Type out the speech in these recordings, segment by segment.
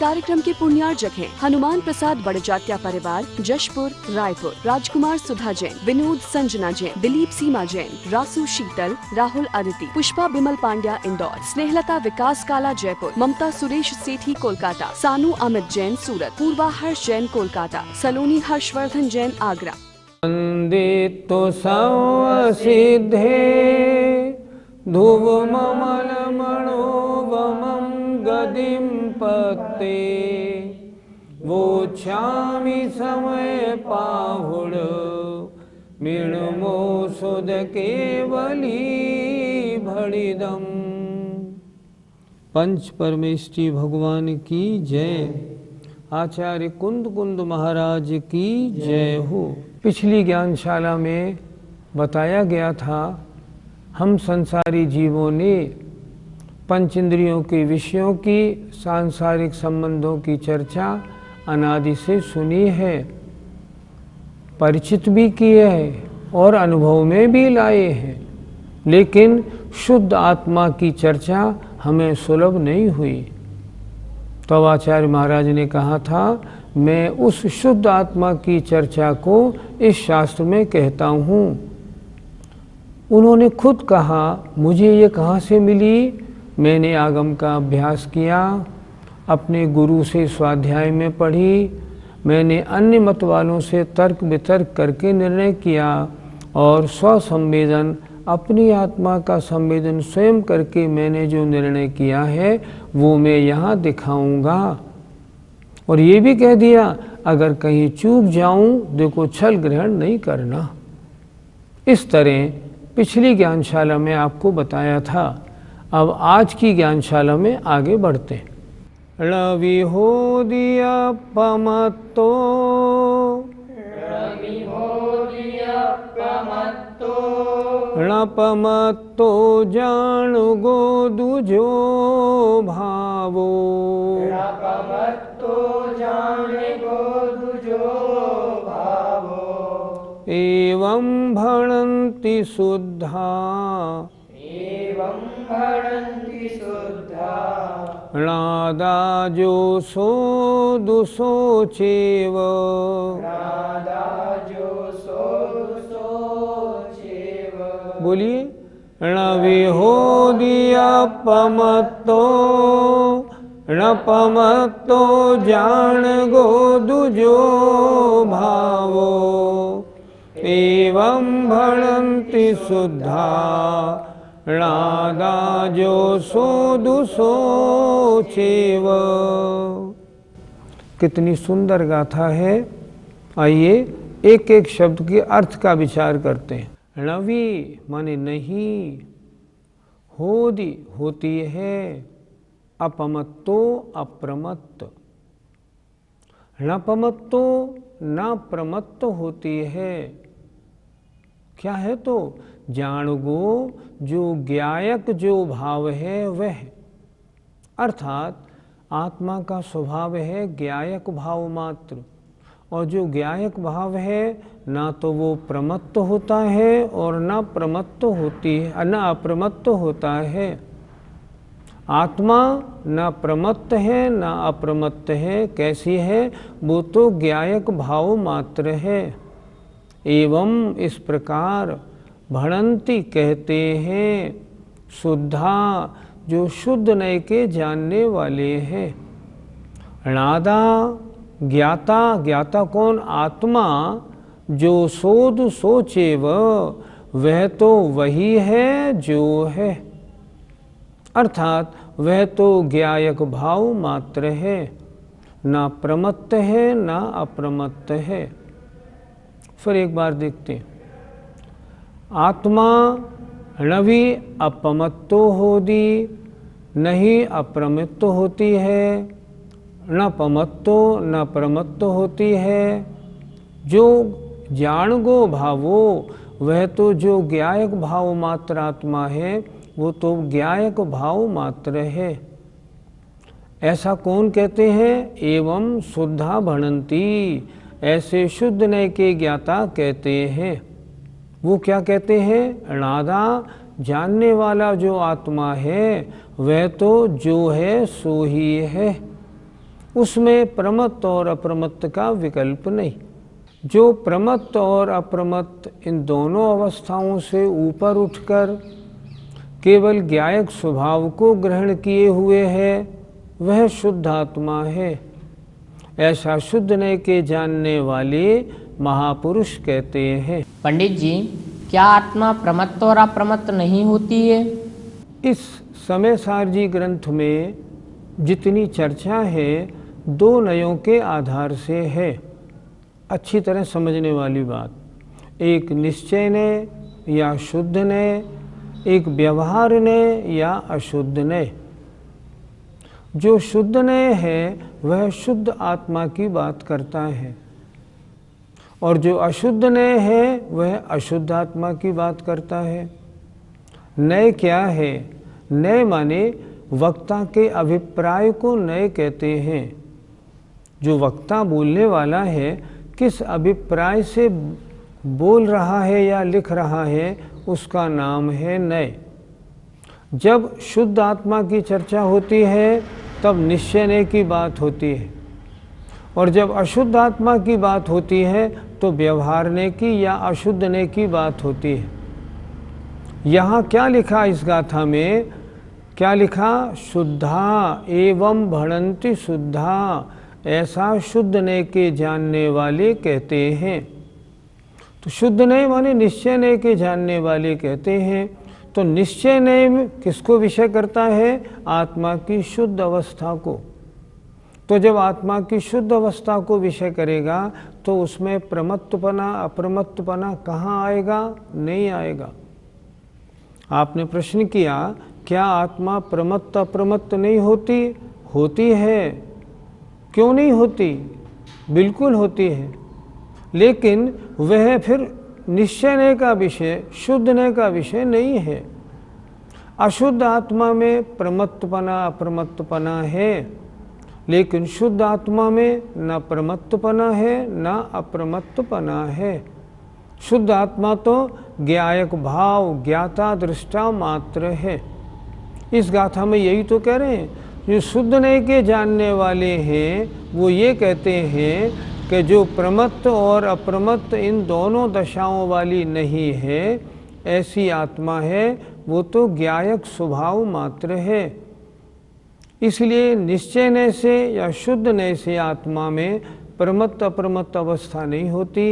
कार्यक्रम के पुण्यार्जक हैं हनुमान प्रसाद बड़जात्या परिवार, जशपुर, रायपुर, राजकुमार सुधा जैन, विनोद संजना जैन, दिलीप सीमा जैन, रासू शीतल, राहुल अदिति, पुष्पा बिमल पांड्या इंदौर, स्नेहलता विकास काला जयपुर, ममता सुरेश सेठी कोलकाता, सानू अमित जैन सूरत, पूर्वा हर्ष जैन कोलकाता, सलोनी हर्षवर्धन जैन आगरा। वन्दितो सर्वसिद्धे धुवममलमणोवमं गदिं पते वोच्छामि समय पाहुड मृण्मोषुध केवली भड़िदम। पंच परमेष्टि भगवान की जय। आचार्य कुंद कुंद महाराज की जय हो। पिछली ज्ञानशाला में बताया गया था हम संसारी जीवों ने पंच इंद्रियों के विषयों की सांसारिक संबंधों की चर्चा अनादि से सुनी है, परिचित भी किए हैं और अनुभव में भी लाए हैं, लेकिन शुद्ध आत्मा की चर्चा हमें सुलभ नहीं हुई। तो आचार्य महाराज ने कहा था मैं उस शुद्ध आत्मा की चर्चा को इस शास्त्र में कहता हूँ। उन्होंने खुद कहा मुझे ये कहाँ से मिली। मैंने आगम का अभ्यास किया, अपने गुरु से स्वाध्याय में पढ़ी, मैंने अन्य मत वालों से तर्क वितर्क करके निर्णय किया और स्वसंवेदन अपनी आत्मा का संवेदन स्वयं करके मैंने जो निर्णय किया है वो मैं यहाँ दिखाऊंगा। और ये भी कह दिया अगर कहीं चूक जाऊं देखो छल ग्रहण नहीं करना। इस तरह पिछली ज्ञानशाला में आपको बताया था। अब आज की ज्ञानशाला में आगे बढ़ते हैं। रवि हो दिया पमत्तो, णपमत्तो जान गो दुजो भावो, एवं भणन्ति शुद्धा, नादाजो सो दुसोचेव, बोलिए। णविहो दिया पमत्तो, णपमत्तो जान गो दुजो भावो, एवं भणन्ति शुद्धा, नादाजो सो दुसोचेव। कितनी सुंदर गाथा है। आइए एक एक शब्द के अर्थ का विचार करते हैं। णवी माने नहीं, होदी होती है, अपमत्तो अप्रमत्त, णपमत्तो ना प्रमत्त होती है। क्या है तो जाणगो जो ज्ञायक जो भाव है वह, अर्थात आत्मा का स्वभाव है ज्ञायक भाव मात्र, और जो ज्ञायक भाव है ना तो वो प्रमत्त होता है और ना प्रमत्त होती है, ना अप्रमत्त होता है। आत्मा ना प्रमत्त है ना अप्रमत्त है। कैसी है वो तो ज्ञायक भाव मात्र है। एवं इस प्रकार भणन्ति कहते हैं शुद्धा जो शुद्ध नय के जानने वाले हैं। णादा ज्ञाता, ज्ञाता कौन? आत्मा। जो सोद सोचेव वह तो वही है जो है, अर्थात वह तो ज्ञायक भाव मात्र है, ना प्रमत्त है ना अप्रमत्त है। फिर एक बार देखते हैं। आत्मा णवी अपमत्तो होदी, नहीं अप्रमत्त होती है, न पमत्तो न प्रमत्त होती है। जो जाणगो भावो वह तो जो ज्ञायक भाव मात्र आत्मा है वो तो ज्ञायक भाव मात्र है। ऐसा कौन कहते हैं? एवं शुद्धा भणन्ति, ऐसे शुद्ध नय के ज्ञाता कहते हैं। वो क्या कहते हैं? णादा जानने वाला जो आत्मा है वह तो जो है सो ही है। उसमें प्रमत्त और अप्रमत्त का विकल्प नहीं। जो प्रमत्त और अप्रमत्त इन दोनों अवस्थाओं से ऊपर उठकर केवल ज्ञायक स्वभाव को ग्रहण किए हुए है, वह शुद्ध आत्मा है। ऐसा शुद्ध ने के जानने वाले महापुरुष कहते हैं। पंडित जी, क्या आत्मा प्रमत्त और अप्रमत्त नहीं होती है? इस समय सार जी ग्रंथ में जितनी चर्चा है दो नयों के आधार से है। अच्छी तरह समझने वाली बात, एक निश्चय ने या शुद्ध ने, एक व्यवहार ने या अशुद्ध ने। जो शुद्ध ने है वह शुद्ध आत्मा की बात करता है, और जो अशुद्ध ने है वह अशुद्ध आत्मा की बात करता है। नय क्या है? नय माने वक्ता के अभिप्राय को नय कहते हैं। जो वक्ता बोलने वाला है किस अभिप्राय से बोल रहा है या लिख रहा है, उसका नाम है नय। जब शुद्ध आत्मा की चर्चा होती है तब निश्चय नय की बात होती है, और जब अशुद्ध आत्मा की बात होती है तो व्यवहार ने की या अशुद्ध ने की बात होती है। यहाँ क्या लिखा इस गाथा में? क्या लिखा? शुद्धा एवं भणन्ति शुद्धा, ऐसा शुद्ध ने के जानने वाले कहते हैं। तो शुद्ध ने माने निश्चय ने के जानने वाले कहते हैं। तो निश्चय ने किसको विषय करता है? आत्मा की शुद्ध अवस्था को। तो जब आत्मा की शुद्ध अवस्था को विषय करेगा तो उसमें प्रमत्तपना अप्रमत्तपना कहाँ आएगा? नहीं आएगा। आपने प्रश्न किया क्या आत्मा प्रमत्त अप्रमत्त नहीं होती? होती है। क्यों नहीं होती? बिल्कुल होती है, लेकिन वह फिर निश्चय ने का विषय, शुद्ध ने का विषय नहीं है। अशुद्ध आत्मा में प्रमत्तपना अप्रमत्तपना है, लेकिन शुद्ध आत्मा में न प्रमत्तपना है न अप्रमत्तपना है। शुद्ध आत्मा तो ज्ञायक भाव, ज्ञाता दृष्टा मात्र है। इस गाथा में यही तो कह रहे हैं। जो शुद्ध ने के जानने वाले हैं वो ये कहते हैं कि जो प्रमत्त और अप्रमत्त इन दोनों दशाओं वाली नहीं है, ऐसी आत्मा है वो तो ज्ञायक स्वभाव मात्र है। इसलिए निश्चय ने से या शुद्ध ने से आत्मा में प्रमत्त अप्रमत्त अवस्था नहीं होती,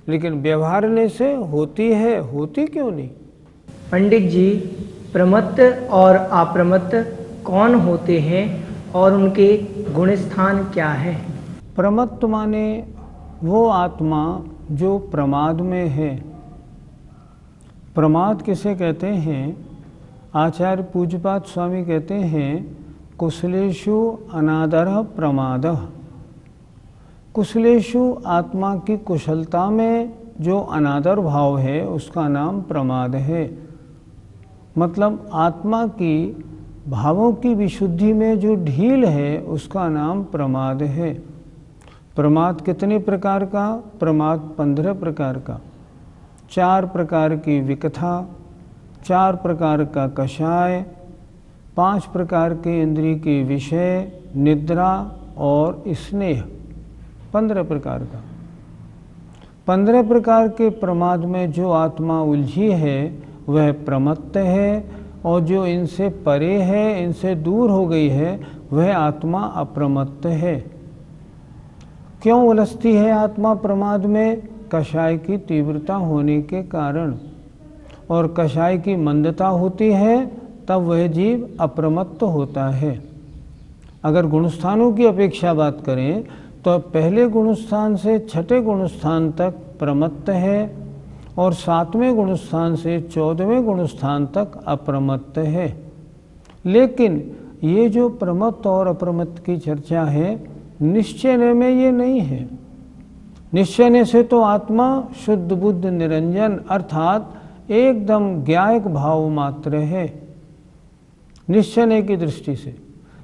लेकिन व्यवहार ने से होती है। होती क्यों नहीं? पंडित जी, प्रमत्त और अप्रमत्त कौन होते हैं और उनके गुण स्थान क्या है? प्रमत्त माने वो आत्मा जो प्रमाद में है। प्रमाद किसे कहते हैं? आचार्य पूज्यपाद स्वामी कहते हैं कुशलेषु अनादरः प्रमादः। कुशलेषु आत्मा की कुशलता में जो अनादर भाव है उसका नाम प्रमाद है। मतलब आत्मा की भावों की विशुद्धि में जो ढील है उसका नाम प्रमाद है। प्रमाद कितने प्रकार का? प्रमाद 15 प्रकार का। 4 प्रकार की विकथा, 4 प्रकार का कषाय, 5 प्रकार के इंद्रिय के विषय, निद्रा और स्नेह। 15 प्रकार का। 15 प्रकार के प्रमाद में जो आत्मा उलझी है वह प्रमत्त है, और जो इनसे परे है, इनसे दूर हो गई है, वह आत्मा अप्रमत्त है। क्यों उलझती है आत्मा प्रमाद में? कषाय की तीव्रता होने के कारण। और कषाय की मंदता होती है तब वह जीव अप्रमत्त होता है। अगर गुणस्थानों की अपेक्षा बात करें तो पहले गुणस्थान से छठे गुणस्थान तक प्रमत्त है, और 7वें गुणस्थान से 14वें गुणस्थान तक अप्रमत्त है। लेकिन ये जो प्रमत्त और अप्रमत्त की चर्चा है, निश्चय में ये नहीं है। निश्चय से तो आत्मा शुद्ध बुद्ध निरंजन अर्थात एकदम ज्ञायक भाव मात्र है निश्चय की दृष्टि से।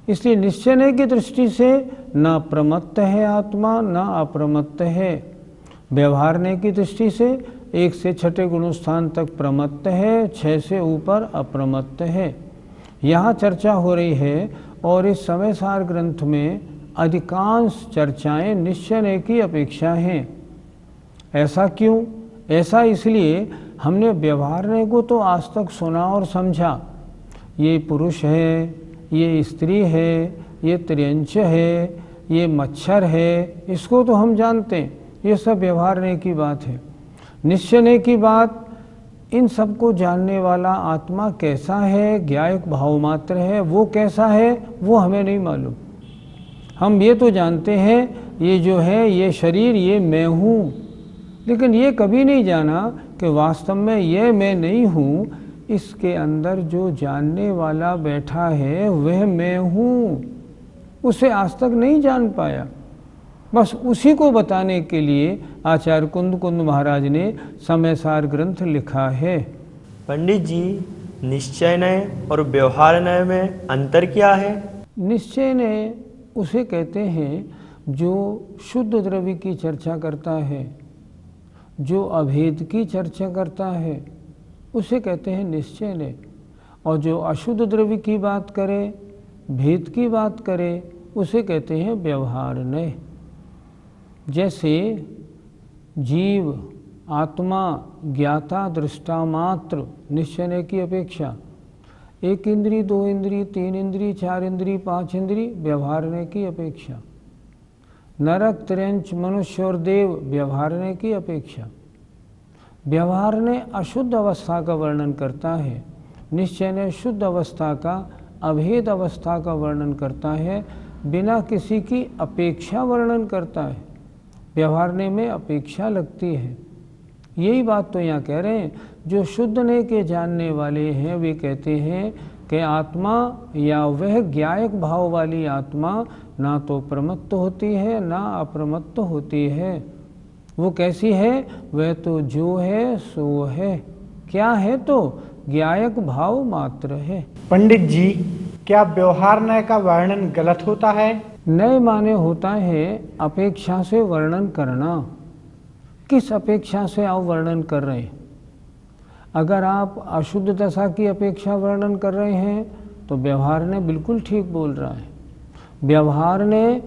इसलिए निश्चय की दृष्टि से न प्रमत्त है आत्मा, न अप्रमत्त है। व्यवहारने की दृष्टि से 1 से 6ठे गुणस्थान तक प्रमत्त है, 6 से ऊपर अप्रमत्त है। यहाँ चर्चा हो रही है, और इस समय सार ग्रंथ में अधिकांश चर्चाएं निश्चय की अपेक्षा हैं। ऐसा क्यों? ऐसा इसलिए हमने व्यवहार को तो आज तक सुना और समझा। ये पुरुष है, ये स्त्री है, ये त्रियंच है, ये मच्छर है, इसको तो हम जानते हैं। ये सब व्यवहार की बात है। निश्चय की बात, इन सबको जानने वाला आत्मा कैसा है, ज्ञायक भाव मात्र है, वो कैसा है वो हमें नहीं मालूम। हम ये तो जानते हैं ये जो है ये शरीर, ये मैं हूँ, लेकिन ये कभी नहीं जाना कि वास्तव में ये मैं नहीं हूँ। इसके अंदर जो जानने वाला बैठा है वह मैं हूँ, उसे आज तक नहीं जान पाया। बस उसी को बताने के लिए आचार्य कुंद महाराज ने समयसार ग्रंथ लिखा है। पंडित जी, निश्चय नय और व्यवहार नय में अंतर क्या है? निश्चय नय उसे कहते हैं जो शुद्ध द्रव्य की चर्चा करता है, जो अभेद की चर्चा करता है, उसे कहते हैं निश्चय नय। और जो अशुद्ध द्रव्य की बात करे, भेद की बात करे, उसे कहते हैं व्यवहार नय। जैसे जीव, आत्मा, ज्ञाता, दृष्टा मात्र निश्चय की अपेक्षा, एक इंद्री, दो इंद्री, तीन इंद्री, चार इंद्री, पांच इंद्री व्यवहारने की अपेक्षा, नरक, त्रियंच, मनुष्य और देव व्यवहारने की अपेक्षा। व्यवहारने अशुद्ध अवस्था का वर्णन करता है, निश्चय ने शुद्ध अवस्था का, अभेद अवस्था का वर्णन करता है, बिना किसी की अपेक्षा वर्णन करता है। व्यवहारने में अपेक्षा लगती है। यही बात तो यहाँ कह रहे हैं। जो शुद्ध ने के जानने वाले हैं वे कहते हैं कि आत्मा या वह ज्ञायक भाव वाली आत्मा ना तो प्रमत्त होती है ना अप्रमत्त होती है। वो कैसी है? वह तो जो है सो है। क्या है? तो ज्ञायक भाव मात्र है। पंडित जी, क्या व्यवहार नय का वर्णन गलत होता है? नय माने होता है अपेक्षा से वर्णन करना। किस अपेक्षा से आप वर्णन कर रहे हैं? अगर आप अशुद्ध दशा की अपेक्षा वर्णन कर रहे हैं तो व्यवहार ने बिल्कुल ठीक बोल रहा है। व्यवहार ने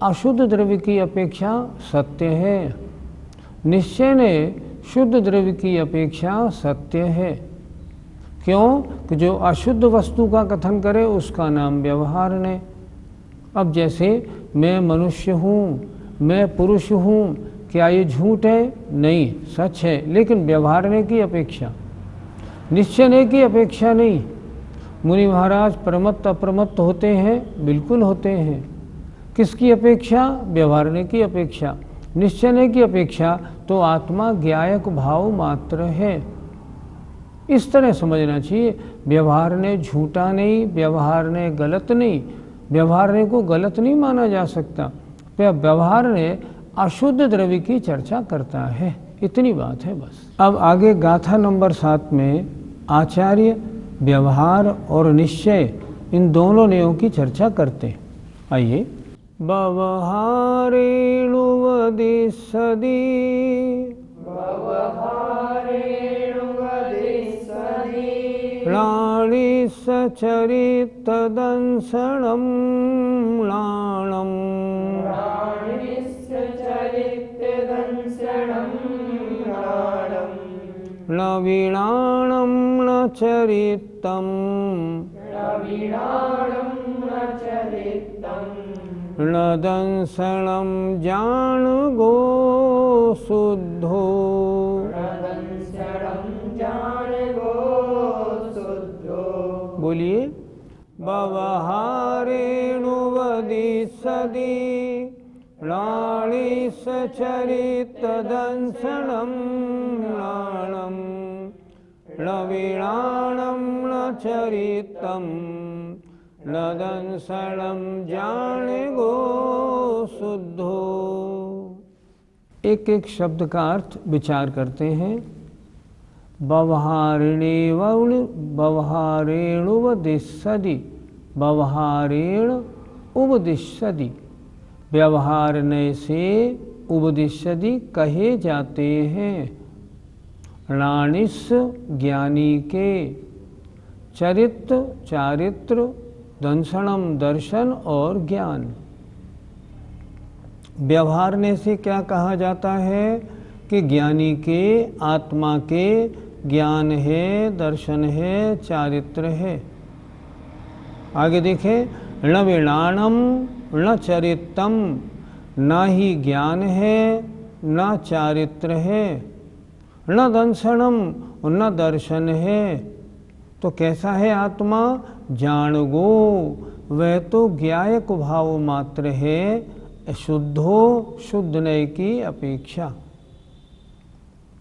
अशुद्ध द्रव्य की अपेक्षा सत्य है, निश्चय ने शुद्ध द्रव्य की अपेक्षा सत्य है। क्यों? कि जो अशुद्ध वस्तु का कथन करे उसका नाम व्यवहार ने। अब जैसे मैं मनुष्य हूँ, मैं पुरुष हूँ, क्या ये झूठ है? नहीं, सच है, लेकिन व्यवहारने की अपेक्षा, निश्चय की अपेक्षा नहीं। मुनि महाराज प्रमत्त अप्रमत्त होते हैं? बिल्कुल होते हैं। किसकी अपेक्षा? व्यवहारने की अपेक्षा। निश्चय की अपेक्षा तो आत्मा ज्ञायक भाव मात्र है। इस तरह समझना चाहिए। व्यवहार ने झूठा नहीं, व्यवहार ने गलत नहीं, व्यवहार ने को गलत नहीं माना जा सकता। व्यवहार ने अशुद्ध द्रव्य की चर्चा करता है। इतनी बात है बस। अब आगे गाथा नंबर 7 में आचार्य व्यवहार और निश्चय इन दोनों नियमों की चर्चा करते हैं। आइए। व्यवहारेणु वदिष्यति प्राणिस चरितदंसनं म्लानम् न वीणाणं न चरितं न दंसनं जान गो शुद्धो। बोलिए। व्यवहारेणु वदिष्यति प्राणिस चरितदंसनं म्लानं न वीणाणं न चरितं न दंसनं जाने गो शुद्धो। एक एक शब्द का अर्थ विचार करते हैं। व्यवहारेणु वदिष्यति, व्यवहारेण उपदिष्यति, व्यवहारने से उपदिष्यति कहे जाते हैं। राणिस ज्ञानी के, चरित्र चारित्र, दंसनम दर्शन और ज्ञान। व्यवहारने से क्या कहा जाता है कि ज्ञानी के आत्मा के ज्ञान है, दर्शन है, चारित्र है। आगे देखें, न विणाणम न चरित्रम, ना ही ज्ञान है न चारित्र है, न दंशनम न दर्शन है। तो कैसा है आत्मा? जान गो, वह तो ज्ञायक भाव मात्र है, शुद्धो शुद्ध नय की अपेक्षा।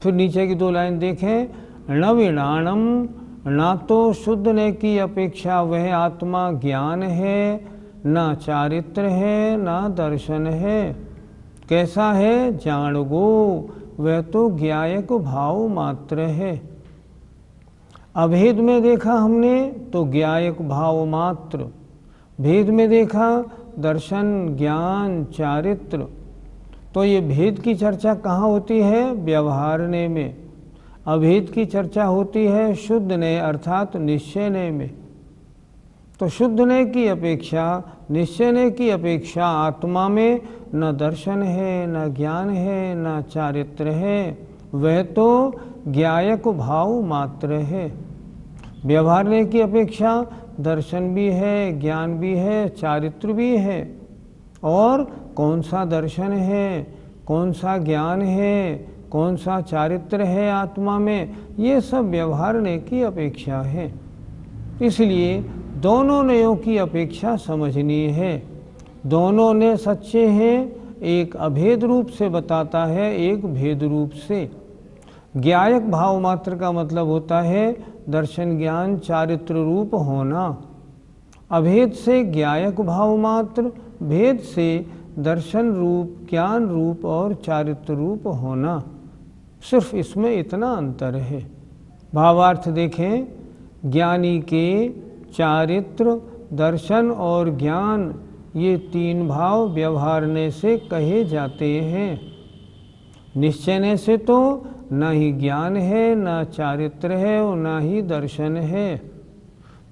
फिर नीचे की 2 लाइन देखें, न विणाणम, ना तो शुद्ध नय की अपेक्षा वह आत्मा ज्ञान है, ना चारित्र है, ना दर्शन है। कैसा है? जान गो, वह तो ज्ञायक भाव मात्र है। अभेद में देखा हमने तो ज्ञायक भाव मात्र, भेद में देखा दर्शन, ज्ञान, चारित्र। तो ये भेद की चर्चा कहाँ होती है? व्यवहारने में। अभेद की चर्चा होती है शुद्ध नय अर्थात निश्चय नय में। तो शुद्ध नय की अपेक्षा, निश्चय नय की अपेक्षा आत्मा में न दर्शन है, न ज्ञान है, न चारित्र है, वह तो ज्ञायक भाव मात्र है। व्यवहारने की अपेक्षा दर्शन भी है, ज्ञान भी है, चारित्र भी है। और कौन सा दर्शन है, कौन सा ज्ञान है, कौन सा चारित्र है आत्मा में, ये सब व्यवहारने की अपेक्षा है। इसलिए दोनों नयों की अपेक्षा समझनी है। दोनों ने सच्चे हैं, एक अभेद रूप से बताता है, एक भेद रूप से। ज्ञायक भाव मात्र का मतलब होता है दर्शन, ज्ञान, चारित्र रूप होना। अभेद से ज्ञायक भाव मात्र, भेद से दर्शन रूप, ज्ञान रूप और चारित्र रूप होना। सिर्फ इसमें इतना अंतर है। भावार्थ देखें, ज्ञानी के चारित्र, दर्शन और ज्ञान, ये 3 भाव व्यवहारने से कहे जाते हैं। निश्चयने से तो न ही ज्ञान है, न चारित्र है और न ही दर्शन है।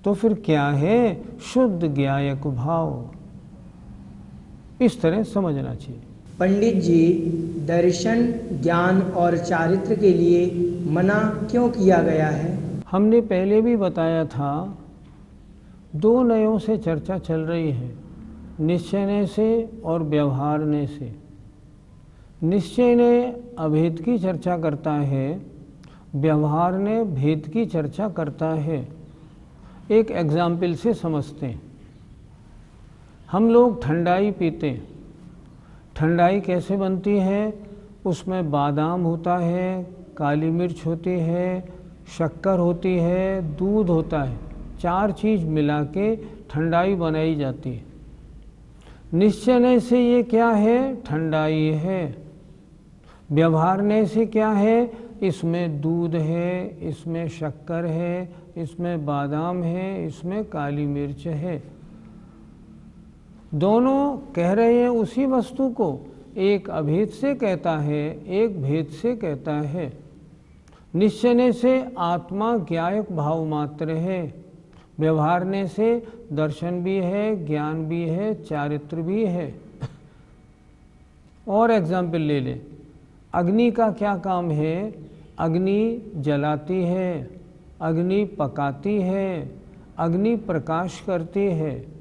तो फिर क्या है? शुद्ध ज्ञायक भाव। इस तरह समझना चाहिए। पंडित जी, दर्शन, ज्ञान और चारित्र के लिए मना क्यों किया गया है? हमने पहले भी बताया था, 2 नयों से चर्चा चल रही है, निश्चयने से और व्यवहारने से। निश्चयने अभेद की चर्चा करता है, व्यवहारने भेद की चर्चा करता है। एक एग्जाम्पल से समझते हैं। हम लोग ठंडाई पीते हैं। ठंडाई कैसे बनती है? उसमें बादाम होता है, काली मिर्च होती है, शक्कर होती है, दूध होता है। 4 चीज़ मिला के ठंडाई बनाई जाती है। निश्चयने से ये क्या है? ठंडाई है। व्यवहारने से क्या है? इसमें दूध है, इसमें शक्कर है, इसमें बादाम है, इसमें काली मिर्च है। दोनों कह रहे हैं उसी वस्तु को, एक अभेद से कहता है, एक भेद से कहता है। निश्चयने से आत्मा ज्ञायक भाव मात्र है, व्यवहारने से दर्शन भी है, ज्ञान भी है, चारित्र भी है। और एग्जाम्पल ले लें, अग्नि का क्या काम है? अग्नि जलाती है, अग्नि पकाती है, अग्नि प्रकाश करती है।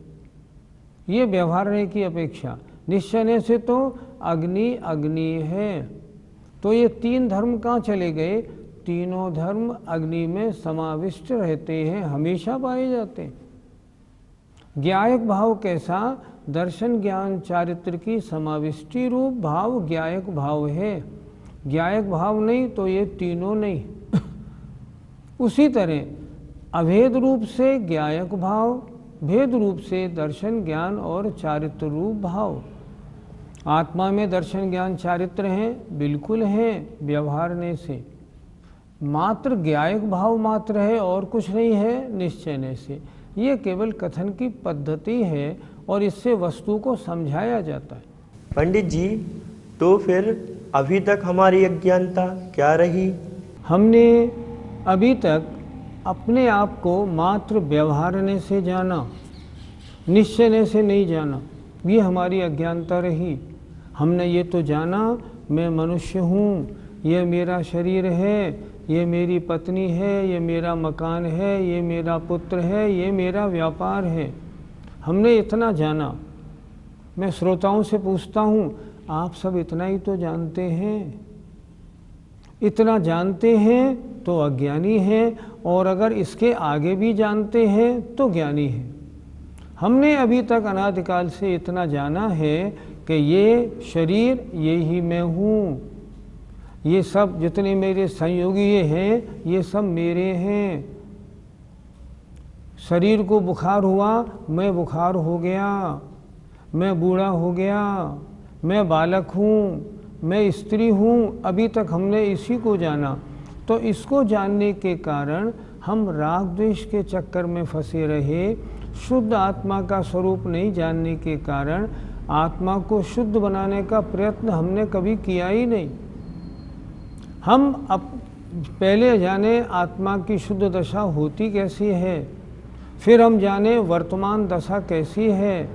ये व्यवहारने की अपेक्षा। निश्चयने से तो अग्नि अग्नि है। तो ये 3 धर्म कहाँ चले गए? तीनों धर्म अग्नि में समाविष्ट रहते हैं, हमेशा पाए जाते हैं। ज्ञायक भाव कैसा? दर्शन, ज्ञान, चारित्र की समाविष्टि रूप भाव ज्ञायक भाव है। ज्ञायक भाव नहीं तो ये तीनों नहीं। उसी तरह अभेद रूप से ज्ञायक भाव, भेद रूप से दर्शन, ज्ञान और चारित्र रूप भाव। आत्मा में दर्शन, ज्ञान, चारित्र हैं, बिल्कुल हैं, व्यवहारने से। मात्र ज्ञायक भाव मात्र है और कुछ नहीं है निश्चयने से। ये केवल कथन की पद्धति है और इससे वस्तु को समझाया जाता है। पंडित जी, तो फिर अभी तक हमारी अज्ञानता क्या रही? हमने अभी तक अपने आप को मात्र व्यवहारने से जाना, निश्चयने से नहीं जाना। ये हमारी अज्ञानता रही। हमने ये तो जाना मैं मनुष्य हूँ, ये मेरा शरीर है, ये मेरी पत्नी है, ये मेरा मकान है, ये मेरा पुत्र है, ये मेरा व्यापार है। हमने इतना जाना। मैं श्रोताओं से पूछता हूँ, आप सब इतना ही तो जानते हैं? इतना जानते हैं तो अज्ञानी हैं, और अगर इसके आगे भी जानते हैं तो ज्ञानी हैं। हमने अभी तक अनादिकाल से इतना जाना है कि ये शरीर ये ही मैं हूँ, ये सब जितने मेरे संयोगी हैं ये सब मेरे हैं। शरीर को बुखार हुआ, मैं बुखार हो गया, मैं बूढ़ा हो गया, मैं बालक हूँ, मैं स्त्री हूँ। अभी तक हमने इसी को जाना। तो इसको जानने के कारण हम राग द्वेष के चक्कर में फंसे रहे। शुद्ध आत्मा का स्वरूप नहीं जानने के कारण आत्मा को शुद्ध बनाने का प्रयत्न हमने कभी किया ही नहीं। हम अब पहले जाने आत्मा की शुद्ध दशा होती कैसी है, फिर हम जाने वर्तमान दशा कैसी है,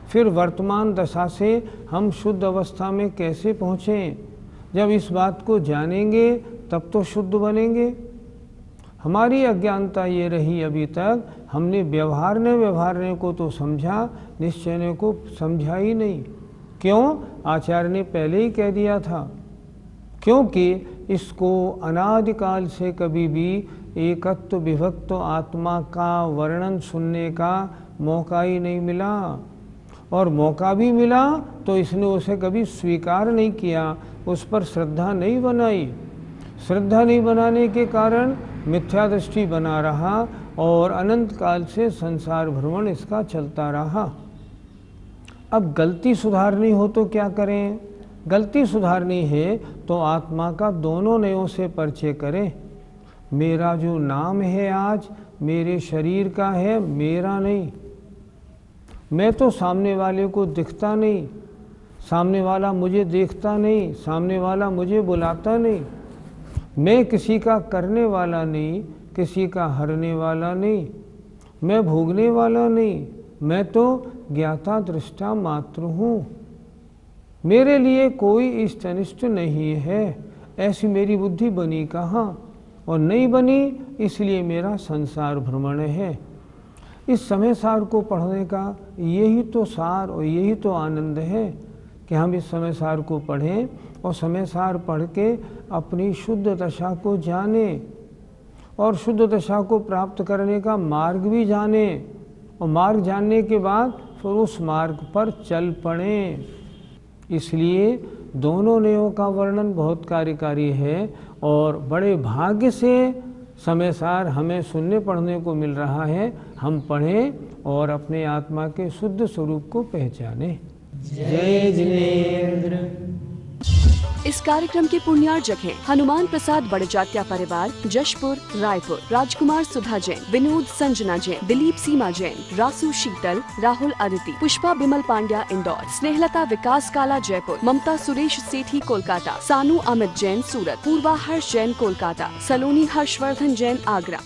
फिर वर्तमान दशा से हम शुद्ध अवस्था में कैसे पहुँचें। जब इस बात को जानेंगे तब तो शुद्ध बनेंगे। हमारी अज्ञानता ये रही अभी तक, हमने व्यवहारने को तो समझा, निश्चयने को समझा ही नहीं। क्यों? आचार्य ने पहले ही कह दिया था, क्योंकि इसको अनादिकाल से कभी भी एकत्व विभक्त आत्मा का वर्णन सुनने का मौका ही नहीं मिला, और मौका भी मिला तो इसने उसे कभी स्वीकार नहीं किया, उस पर श्रद्धा नहीं बनाई। श्रद्धा नहीं बनाने के कारण मिथ्या दृष्टि बना रहा, और अनंत काल से संसार भ्रमण इसका चलता रहा। अब गलती सुधारनी हो तो क्या करें? गलती सुधारनी है तो आत्मा का दोनों नयों से परिचय करें। मेरा जो नाम है आज मेरे शरीर का है, मेरा नहीं। मैं तो सामने वाले को दिखता नहीं, सामने वाला मुझे देखता नहीं, सामने वाला मुझे बुलाता नहीं। मैं किसी का करने वाला नहीं, किसी का हरने वाला नहीं, मैं भोगने वाला नहीं, मैं तो ज्ञाता दृष्टा मात्र हूँ। मेरे लिए कोई इष्ट अनिष्ट नहीं है। ऐसी मेरी बुद्धि बनी कहाँ, और नहीं बनी इसलिए मेरा संसार भ्रमण है। इस समय सार को पढ़ने का यही तो सार और यही तो आनंद है कि हम इस समय सार को पढ़ें और समय सार पढ़ के अपनी शुद्ध दशा को जानें, और शुद्ध दशा को प्राप्त करने का मार्ग भी जानें, और मार्ग जानने के बाद फिर उस मार्ग पर चल पड़ें। इसलिए दोनों नयों का वर्णन बहुत कार्यकारी है, और बड़े भाग्य से समय सार हमें सुनने पढ़ने को मिल रहा है। हम पढ़ें और अपने आत्मा के शुद्ध स्वरूप को पहचानें। जय जिनेंद्र। इस कार्यक्रम के पुण्यार्जक हैं हनुमान प्रसाद बड़जात्या परिवार, जशपुर, रायपुर, राजकुमार सुधा जैन, विनोद संजना जैन, दिलीप सीमा जैन, रासु शीतल, राहुल अदिति, पुष्पा बिमल पांड्या इंदौर, स्नेहलता विकास काला जयपुर, ममता सुरेश सेठी कोलकाता, सानू अमित जैन सूरत, पूर्वा हर्ष जैन कोलकाता, सलोनी हर्षवर्धन जैन आगरा।